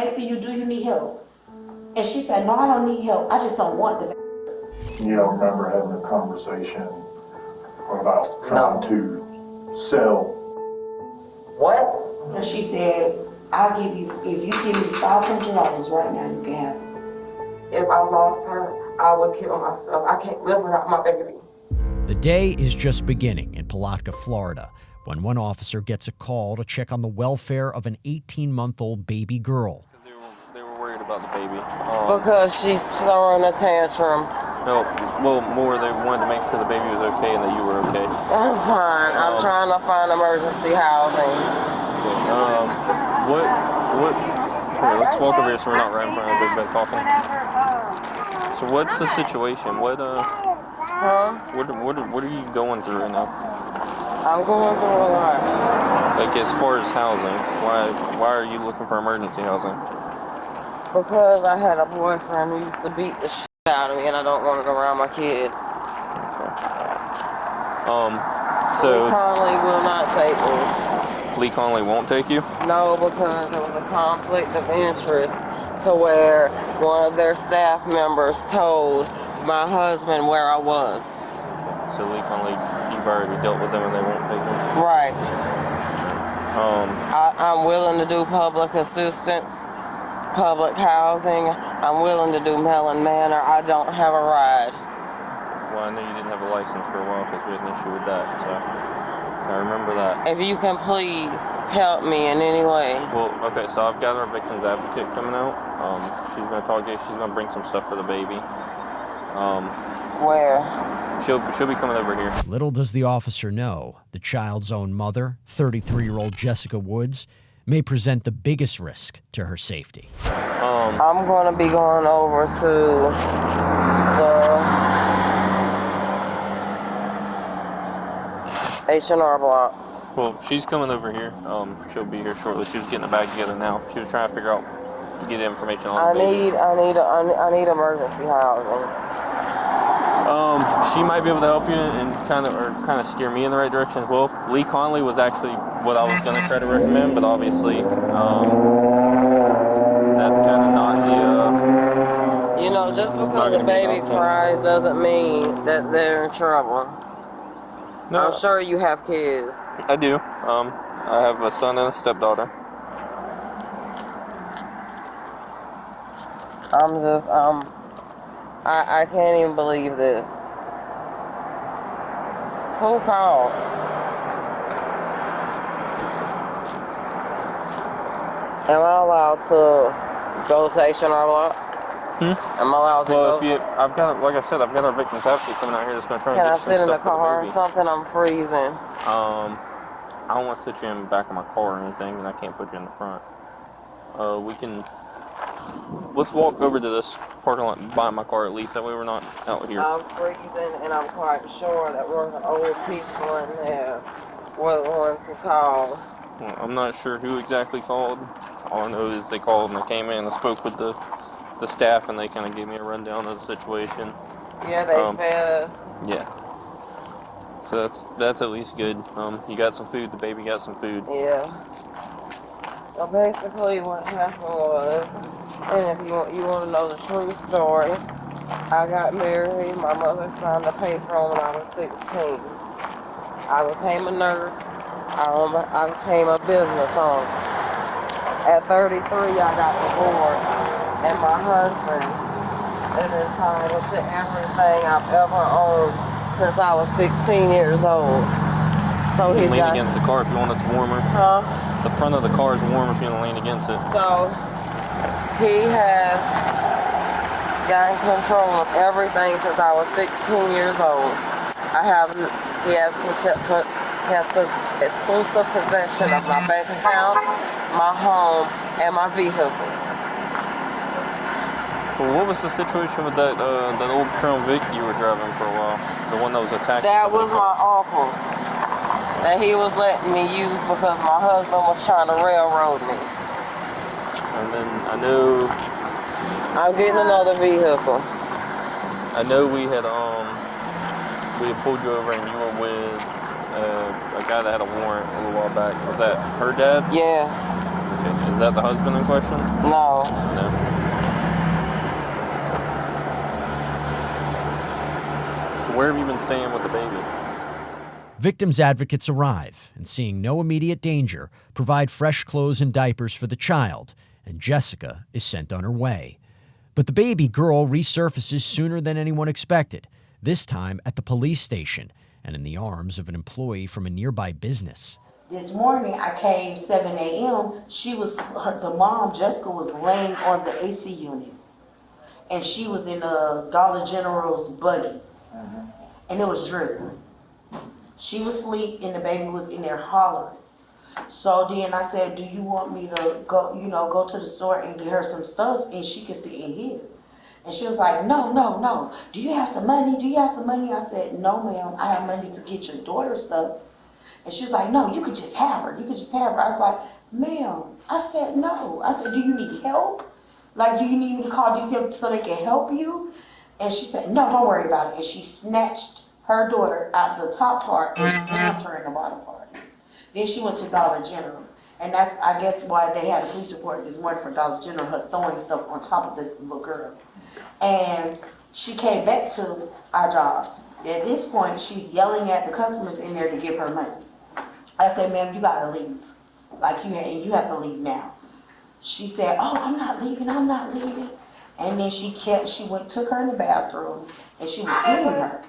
asking you, do you need help? And she said, no, I don't need help. I just don't want the baby. You don't remember having a conversation about trying to sell? What? And she said, I'll give you, if you give me $500 right now, you can have it. If I lost her, I would kill myself. I can't live without my baby. The day is just beginning in Palatka, Florida, when one officer gets a call to check on the welfare of an 18-month-old baby girl. They were worried about the baby. Because she's throwing a tantrum. No, well, more they wanted to make sure the baby was okay and that you were okay. I'm fine. I'm trying to find emergency housing. Here, let's walk over here so we're not right in front of everybody talking. So what's the situation? What are you going through right now? I'm going through a lot. Like as far as housing, why are you looking for emergency housing? Because I had a boyfriend who used to beat the shit out of me and I don't want it around my kid. Okay. So Lee Conley will not take me. Lee Conley won't take you? No, because there was a conflict of interest to where one of their staff members told my husband where I was. So Lee Conley, you've already dealt with them and they won't take you? Right. I'm willing to do public assistance, public housing. I'm willing to do Mellon Manor. I don't have a ride. Well, I know you didn't have a license for a while because we had an issue with that, so I remember that. If you can please help me in any way. Well, okay, so I've got our victim's advocate coming out. She's going to talk to you. She's going to bring some stuff for the baby. Where? She'll be coming over here. Little does the officer know, the child's own mother, 33-year-old Jessica Woods, may present the biggest risk to her safety. I'm going to be going over to the H&R block. Well, she's coming over here. She'll be here shortly. She was getting the bag together now. She was trying to figure out, get information on the baby. I need emergency housing. She might be able to help you and kind of steer me in the right direction as well. Lee Conley was actually what I was going to try to recommend, but obviously that's kind of not the. Just because a baby cries doesn't mean that they're in trouble. No, I'm sure you have kids. I do. I have a son and a stepdaughter. I can't even believe this. Who called? Am I allowed to go to H&R block? Am I allowed to go? I've got, like I said, I've got our victim's advocate coming out here that's going to try Can to I get sit in the stuff for car the or baby. something? I'm freezing. I don't want to sit you in the back of my car or anything, and I can't put you in the front. Let's walk over to this parking lot and buy my car at least, that way we're not out here. I'm freezing, and I'm quite sure that we're the old people in there were the ones who called. Well, I'm not sure who exactly called. All I know is they called and I came in and spoke with the staff, and they kind of gave me a rundown of the situation. Yeah, they fed us. Yeah. So that's at least good. You got some food. The baby got some food. Yeah. So basically, what happened was, and if you want to know the true story, I got married. My mother signed a paper when I was 16. I became a nurse. I became a business owner. At 33, I got divorced, and my husband is entitled to everything I've ever owned since I was 16 years old. So you can lean against the car if you want it to warmer. Huh? The front of the car is warm if you want to lean against it. So he has gotten control of everything since I was 16 years old. He has exclusive possession of my bank account, my home, and my vehicles. Well, what was the situation with that old Crown Vic you were driving for a while? The one that was attacked? That was my uncle's that he was letting me use because my husband was trying to railroad me. And then I know I'm getting another vehicle. I know we had pulled you over and you were with a guy that had a warrant a little while back. Was that her dad? Yes. Okay. Is that the husband in question? No. No. So where have you been staying with the baby? Victims' advocates arrive and, seeing no immediate danger, provide fresh clothes and diapers for the child, and Jessica is sent on her way. But the baby girl resurfaces sooner than anyone expected, this time at the police station and in the arms of an employee from a nearby business. This morning I came 7 a.m. The mom, Jessica, was laying on the AC unit. And she was in a Dollar General's buggy. And it was drizzling. She was asleep and the baby was in there hollering. So then I said, do you want me to go to the store and get her some stuff and she can sit in here? And she was like, no. Do you have some money? I said, no, ma'am. I have money to get your daughter stuff. And she was like, no, you could just have her. I was like, ma'am. I said, no. I said, do you need help? Like, do you need me to call these people so they can help you? And she said, no, don't worry about it. And she snatched her daughter out the top part and slammed her in the bottom part. Then she went to Dollar General. And that's, I guess, why they had a police report this morning for Dollar General, her throwing stuff on top of the little girl. And she came back to our job. At this point, she's yelling at the customers in there to give her money. I said, ma'am, you gotta leave. Like, you have to leave now. She said, oh, I'm not leaving. And then took her in the bathroom, and she was hitting her.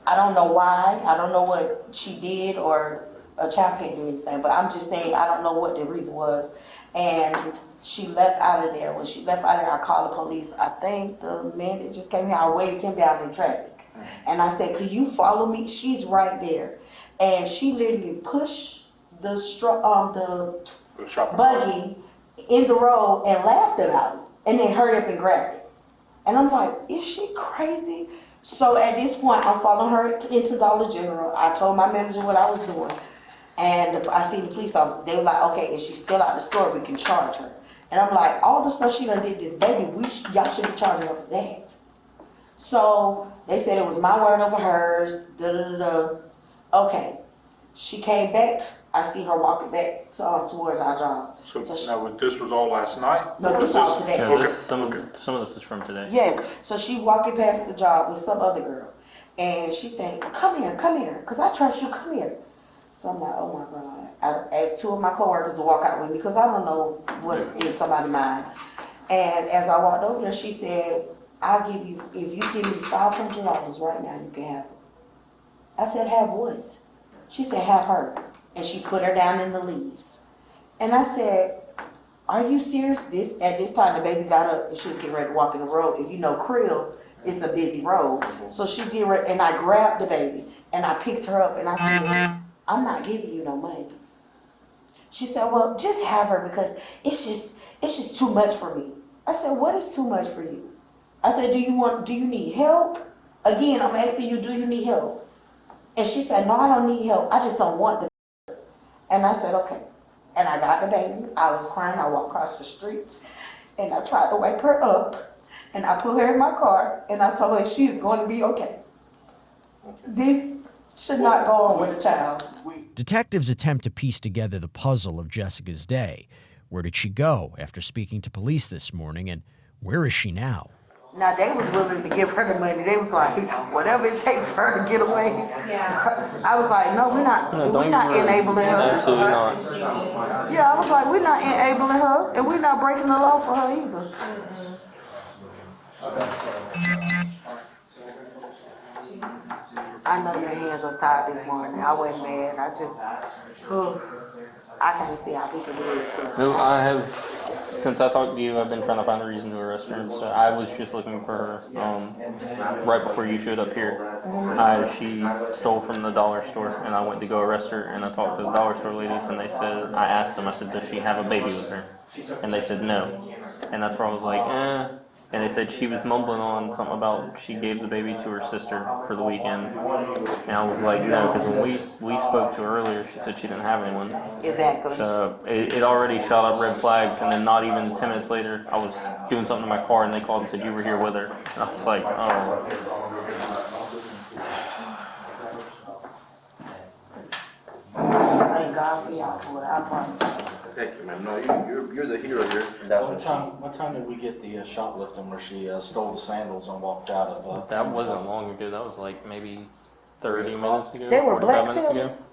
I don't know why. I don't know what she did, or a child can't do anything, but I'm just saying I don't know what the reason was. And she left out of there. When she left out of there, I called the police. I think the man that just came here, I waved him down in traffic. And I said, could you follow me? She's right there. And she literally pushed the buggy in the road and laughed about it. And then hurried up and grabbed it. And I'm like, is she crazy? So at this point, I'm following her into Dollar General. I told my manager what I was doing. And I seen the police officers. They were like, okay, if she's still out the store, we can charge her. And I'm like, all the stuff she done did this baby, y'all should be charging her for that. So they said it was my word over hers. Okay. She came back. I see her walking back towards our job. So now this was all last night? No, this all today. Yeah, Okay. some of this is from today. Yes. So she walking past the job with some other girl. And she said, come here, because I trust you, come here. So I'm like, oh my God. I asked two of my coworkers to walk out with me because I don't know what's in somebody's mind. And as I walked over there, she said, if you give me $500 right now, you can have it. I said, have what? She said, have her. And she put her down in the leaves. And I said, are you serious? At this time, the baby got up and she was getting ready to walk in the road. If you know Krill, it's a busy road. So she get ready, and I grabbed the baby and I picked her up and I said, I'm not giving you no money. She said, well, just have her because it's just too much for me. I said, what is too much for you? I said, do you need help? Again, I'm asking you, do you need help? And she said, no, I don't need help. I just don't want the baby. And I said, okay. And I got the baby. I was crying. I walked across the street and I tried to wake her up. And I put her in my car and I told her she's going to be okay. This should not go on with a child. Detectives attempt to piece together the puzzle of Jessica's day. Where did she go after speaking to police this morning, and where is she now? Now, they was willing to give her the money. They was like, whatever it takes for her to get away. Yeah. I was like, no, we're not enabling her. Absolutely not. Yeah, I was like, we're not enabling her, and we're not breaking the law for her either. I know your hands are tied this morning. I wasn't mad. I can't see how people do this. No, since I talked to you, I've been trying to find a reason to arrest her. So I was just looking for her right before you showed up here. She stole from the dollar store, and I went to go arrest her, and I talked to the dollar store ladies, and I asked them, I said, does she have a baby with her? And they said no. And that's where I was like, eh. And they said she was mumbling on something about she gave the baby to her sister for the weekend. And I was like, no, because when we spoke to her earlier, she said she didn't have anyone. Exactly. So it already shot up red flags, and then not even 10 minutes later, I was doing something in my car, and they called and said you were here with her. And I was like, oh. Thank God for y'all for it. I promise. Thank you, man. No, you're the hero here. What time did we get the shoplifting where she stole the sandals and walked out of? That wasn't long ago. That was like maybe 30 minutes ago. They were 45 black minutes ago. sandals?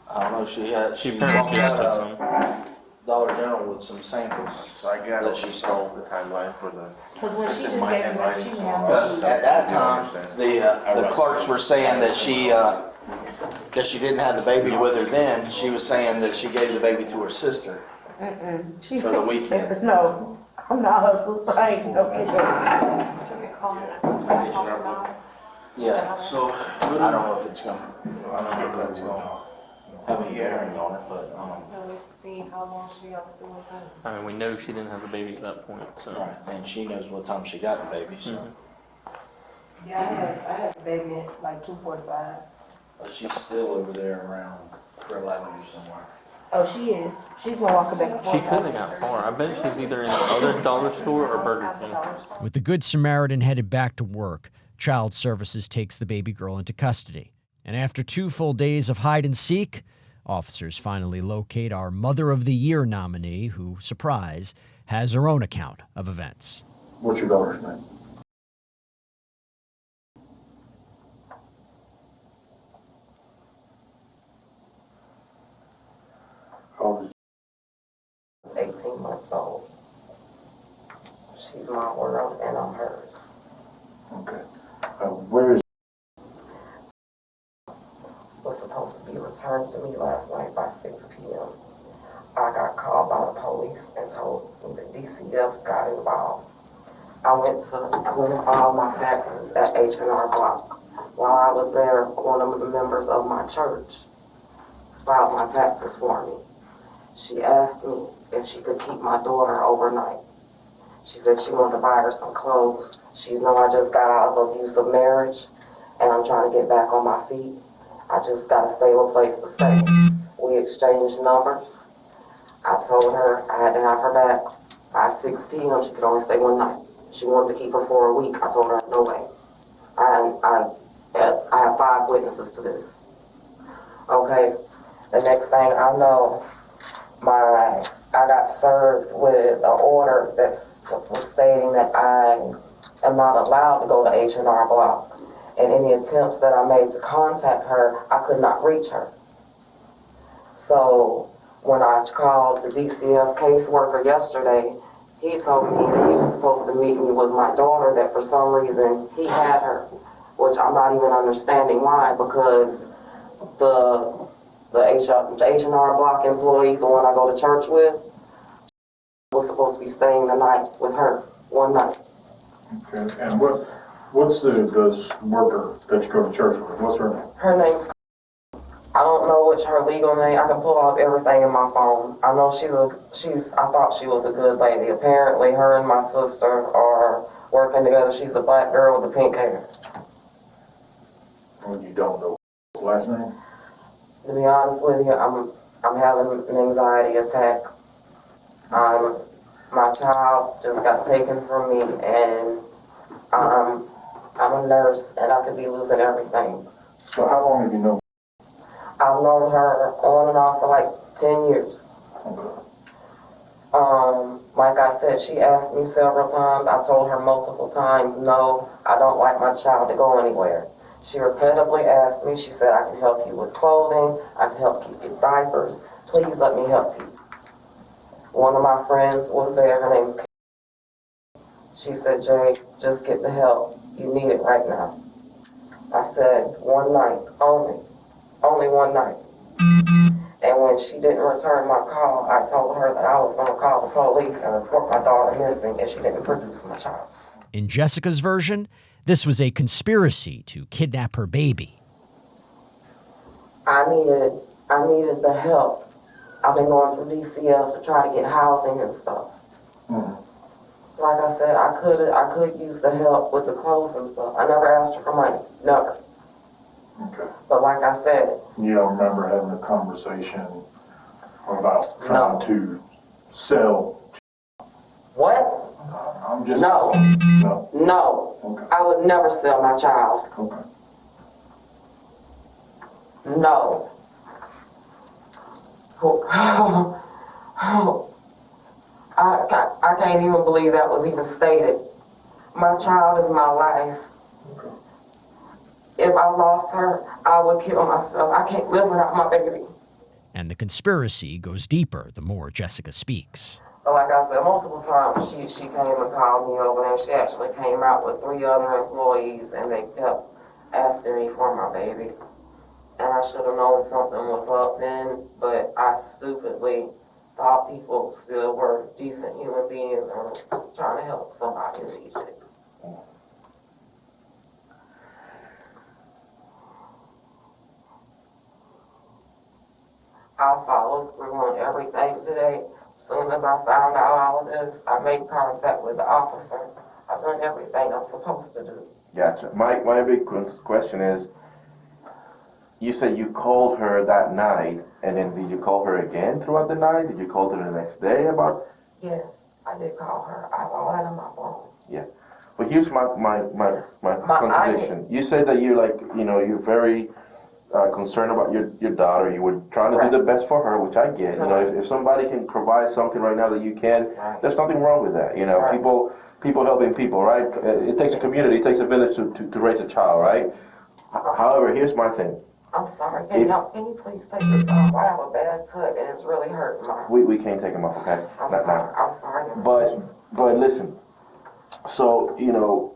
I don't know. She She walked apparently just out took of some. Dollar General with some sandals. So I got That she stole. the timeline for the. Cause when she just gave it back, she didn't have Because no. at that time, the clerks were saying that she didn't have the baby with her then. She was saying that she gave the baby to her sister. She For the weekend. No, I'm not her sister. I ain't okay. Yeah. So I don't know if it's gonna. I don't know if that's gonna have a hearing on it, but Let's see how long she obviously was in. I mean, we know she didn't have the baby at that point. So. right. And she knows what time she got the baby. So. Yeah, I had the baby at like 2:45. But she's still over there around Pearl Avenue somewhere. Oh, she is. She's been walking back and forth. She could have got far. I bet she's either in the other dollar store or Burger King. With the Good Samaritan headed back to work, Child Services takes the baby girl into custody. And after 2 full days of hide and seek, officers finally locate our Mother of the Year nominee, who, surprise, has her own account of events. What's your daughter's name? How old is 18 months old. She's my world and I'm hers. Okay. Where is Was supposed to be returned to me last night by 6 p.m. I got called by the police and told me the DCF got involved. I went and filed my taxes at H&R Block. While I was there, one of the members of my church filed my taxes for me. She asked me if she could keep my daughter overnight. She said she wanted to buy her some clothes. She know I just got out of an abusive marriage and I'm trying to get back on my feet. I just got a stable place to stay. We exchanged numbers. I told her I had to have her back by 6 p.m. She could only stay one night. She wanted to keep her for a week. I told her no way. I have 5 witnesses to this. Okay, the next thing I know, I got served with an order that was stating that I am not allowed to go to H&R Block. And any attempts that I made to contact her, I could not reach her. So when I called the DCF caseworker yesterday, he told me that he was supposed to meet me with my daughter, that for some reason he had her, which I'm not even understanding why, because the H&R Block employee, the one I go to church with, was supposed to be staying the night with her, one night. Okay. And what's the worker that you go to church with? What's her name? Her name's, I don't know what's her legal name. I can pull off everything in my phone. I know I thought she was a good lady. Apparently her and my sister are working together. She's the black girl with the pink hair. Well, you don't know his last name? To be honest with you, I'm having an anxiety attack. My child just got taken from me, and I'm a nurse, and I could be losing everything. So how long have you known? I've known her on and off for like 10 years. Okay. Like I said, she asked me several times. I told her multiple times, no, I don't like my child to go anywhere. She repetitively asked me, she said, I can help you with clothing, I can help you get diapers, please let me help you. One of my friends was there, her name's Kay. She said, Jay, just get the help, you need it right now. I said, one night, only one night. And when she didn't return my call, I told her that I was gonna call the police and report my daughter missing if she didn't produce my child. In Jessica's version, this was a conspiracy to kidnap her baby. I needed the help. I've been going through DCF to try to get housing and stuff. Mm-hmm. So like I said, I could use the help with the clothes and stuff. I never asked her for money, never. Okay. But like I said, You don't remember having a conversation about trying to sell? what? I'm just. No. No. No. Okay. I would never sell my child. Okay. No. Oh, I can't even believe that was even stated. My child is my life. If I lost her, I would kill myself. I can't live without my baby. And the conspiracy goes deeper the more Jessica speaks. But like I said, multiple times she came and called me over there. She actually came out with 3 other employees and they kept asking me for my baby. And I should have known something was up then, but I stupidly thought people still were decent human beings and were trying to help somebody who needed it. I followed through on everything today. As soon as I found out all of this, I made contact with the officer. I've done everything I'm supposed to do. Gotcha. My big question is, you said you called her that night, and then did you call her again throughout the night? Did you call her the next day about? Yes, I did call her. I have all that on my phone. Yeah. But here's my contradiction. You said that you're like, you're very concerned about your daughter. You were trying to do the best for her, which I get. You know, if somebody can provide something right now that you can, there's nothing wrong with that. You know, people helping people, right? It takes a community, it takes a village to raise a child, right? However, here's my thing. I'm sorry. Can you please take this off? I have a bad cut and it's really hurting my. We can't take him off, okay? I'm Not sorry. now. I'm sorry. But listen. So you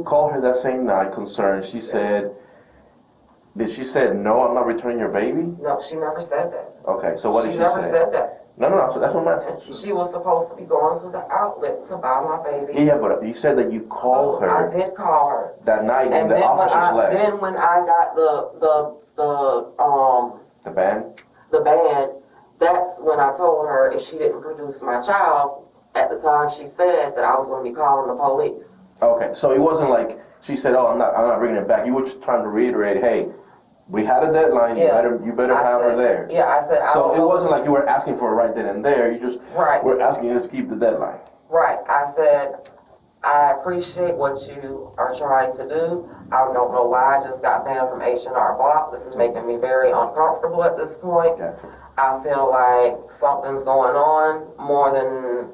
called her that same night, concerned. She said. Did she say no? I'm not returning your baby. No, she never said that. Okay, so what did she say? She never said that. No. That's what I'm asking. She was supposed to be going to the outlet to buy my baby. Yeah, but you said that you called her. I did call her That night when the officers left. Then when I got The band? the band, that's when I told her if she didn't produce my child, at the time she said that I was going to be calling the police. Okay, so it wasn't like she said, "Oh, I'm not bringing it back." You were just trying to reiterate, "Hey, we had a deadline. Yeah. You better have her there." Yeah, I said. So it wasn't like you were asking for it right then and there. You just were asking her to keep the deadline. Right. I said, I appreciate what you are trying to do. I don't know why I just got banned from H&R Block. This is making me very uncomfortable at this point. Gotcha. I feel like something's going on more than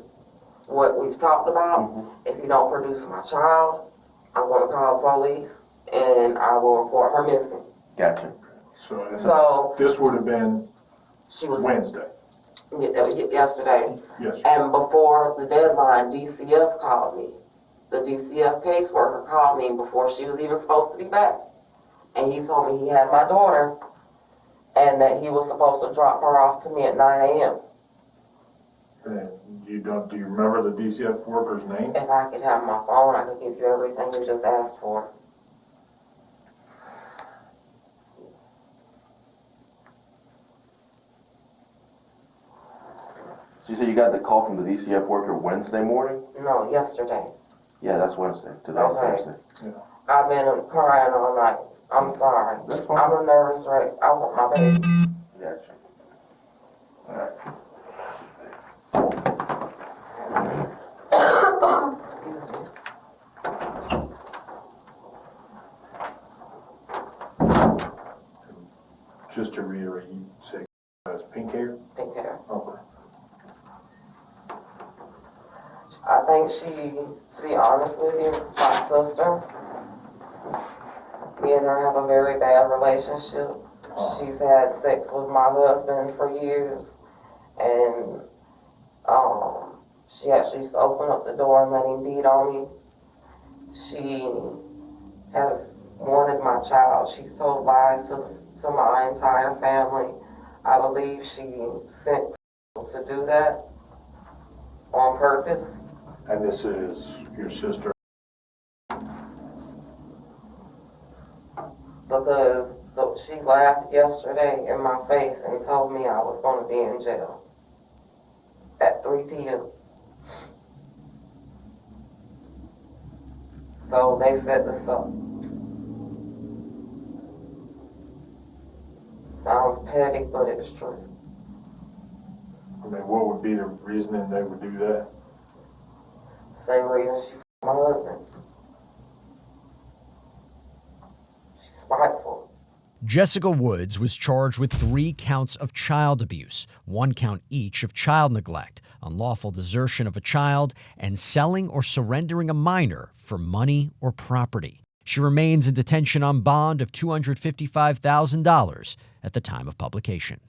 what we've talked about. Mm-hmm. If you don't produce my child, I'm going to call police and I will report her missing. Gotcha. So this would have been she was Wednesday. Yesterday. Yes. And before the deadline, DCF called me. The DCF caseworker called me before she was even supposed to be back. And he told me he had my daughter and that he was supposed to drop her off to me at 9 a.m. And do you remember the DCF worker's name? If I could have my phone, I could give you everything you just asked for. So you said you got the call from the DCF worker Wednesday morning? No, yesterday. Yeah, that's Wednesday. Today's Thursday. Yeah. I've been crying all night. I'm sorry. That's fine. I'm a nervous wreck. I want my baby. Gotcha. All right. Excuse me. Just to reiterate, you say has pink hair? Pink hair. Okay. I think she, to be honest with you, my sister, me and her have a very bad relationship. She's had sex with my husband for years, and she actually used to open up the door and let him beat on me. She has wanted my child. She's told lies to my entire family. I believe she sent people to do that on purpose. And this is your sister? Because she laughed yesterday in my face and told me I was going to be in jail at 3 p.m. So they set this up. Sounds petty, but it's true. I mean, what would be the reasoning they would do that? Same reason she f***ed my husband. She's spiteful. Jessica Woods was charged with 3 counts of child abuse, 1 count each of child neglect, unlawful desertion of a child, and selling or surrendering a minor for money or property. She remains in detention on bond of $255,000 at the time of publication.